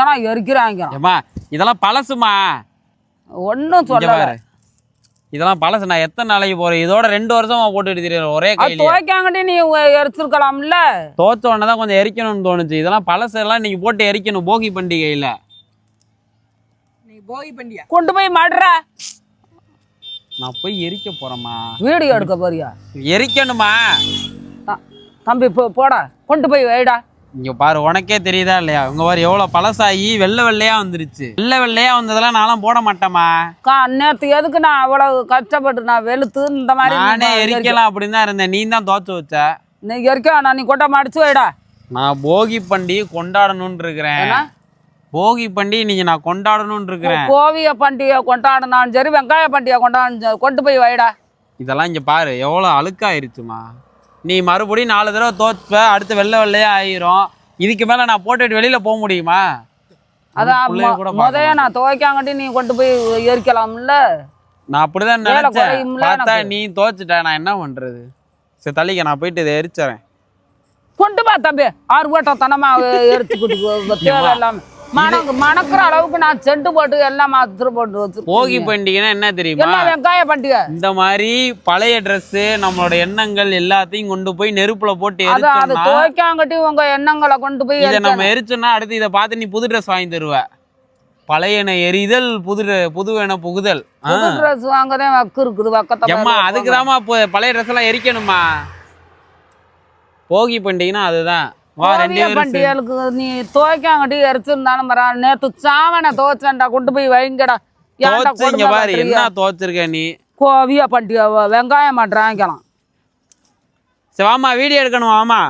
துவைக்கிறாங்க எரிக்கிறாங்க. ஏம்மா இதெல்லாம் பழசுமா. ஒன்றும் சொல்ல. இதெல்லாம் பழசு. நான் எத்தனை நாளைக்கு போறேன்? இதோட 2 வருஷமா போட்டுட்டு தெரியும் ஒரே கையில. துவைக்காங்கட்டி நீ எரிச்சிருக்கலாம்ல. தோச்ச உடனே தான் கொஞ்சம் எரிக்கணும்னு தோணுச்சு. இதெல்லாம் பழசு எல்லாம் இன்னைக்கு போட்டு எரிக்கணும் போகி பண்டிகையில. நீ போகி பண்டிகை கொண்டு போய் மாடுற. நான் போய் எரிக்க போறேம்மா. வீடியோ எடுக்க போறியா? எரிக்கணுமா தம்பி போடா, கொண்டு போய் வைடா. இங்க பாரு, உனக்கே தெரியுதா இல்லையா? உங்க பாரு எவ்வளவு பழசாகி வெள்ளையா வந்துருச்சு. வெள்ளையா வந்ததெல்லாம் நான்லாம் போட மாட்டேமா. நேத்து எதுக்கு நான் அவ்வளவு கஷ்டப்பட்டு நான் வெளுத்து இந்த மாதிரி நானே எரிக்கலாம் அப்படின்னு தான் இருந்தேன். நீ தான் தோச்சு வச்ச. நீ எரிக்க நான் நீ கொட்ட மடிச்சு வைடா. நான் போகி பண்டிகை கொண்டாடணும்னு இருக்கிறேன். போகி பண்டிகை நீங்க நான் கொண்டாடணும்னு இருக்கிறேன். கோவிய பண்டிகை கொண்டாடினாலும் சரி, வெங்காய பண்டிகை கொண்டு போய் வைடா. இதெல்லாம் இங்க பாரு எவ்வளவு அழுக்காயிருச்சுமா. நீ மறுபடியும் 4 தடவை தோச்சுப்ப, அடுத்து வெள்ளையா ஆயிரும். இதுக்கு மேல நான் போட்டுட்டு வெளியில போக முடியுமா? அதான் முதைய நான் துவைக்காங்கட்டி நீ கொண்டு போய் எரிக்கலாம்ல. நான் அப்படிதான் நினைச்சேன். பார்த்தா நீ தோச்சுட்ட. நான் என்ன பண்றது? சரி தள்ளிக்க, நான் போயிட்டு இதை எரிச்சறேன். கொண்டு பா தம்பி. 6 ஓட்டம் தனமா எரிச்சுக்கிட்டு தேவையில்லாம மணக்கிற அளவுக்கு நான் செண்டு போட்டு எல்லாம் மாத்திர போட்டு வச்சு. போகி பண்டிகைன்னா என்ன தெரியுமா? வெங்காய பண்டிகை. இந்த மாதிரி பழைய ட்ரெஸ், நம்மளோட எண்ணங்கள் எல்லாத்தையும் கொண்டு போய் நெருப்புல போட்டு அது துவைக்காங்கட்டி உங்க எண்ணங்களை கொண்டு போய் இதை நம்ம எரிச்சோம்னா அடுத்து இதை பார்த்து நீ புது ட்ரெஸ் வாங்கி தருவ. பழையன எரிதல், புதுவென புகுதல். புது ட்ரெஸ் வாங்கதான் வக்கு இருக்குது. வக்கத்தை அதுக்குதாம்மா பழைய ட்ரெஸ் எல்லாம் எரிக்கணுமா? போகி பண்டிகைன்னா அதுதான். பண்டிகைகளுக்கு நீ துவைக்காங்கட்டி எரிச்சிருந்தாலும் பரவாயில்ல. நேத்து சாவனை துவைச்சேன்டா, கொண்டு போய் வைங்கடா. என்ன துவைச்சிருக்க நீ? கோவிய பண்டிகை வெங்காயம் மாட்டுறாங்கலாம். சரி வாமா, வீடியோ எடுக்கணும் வாமா.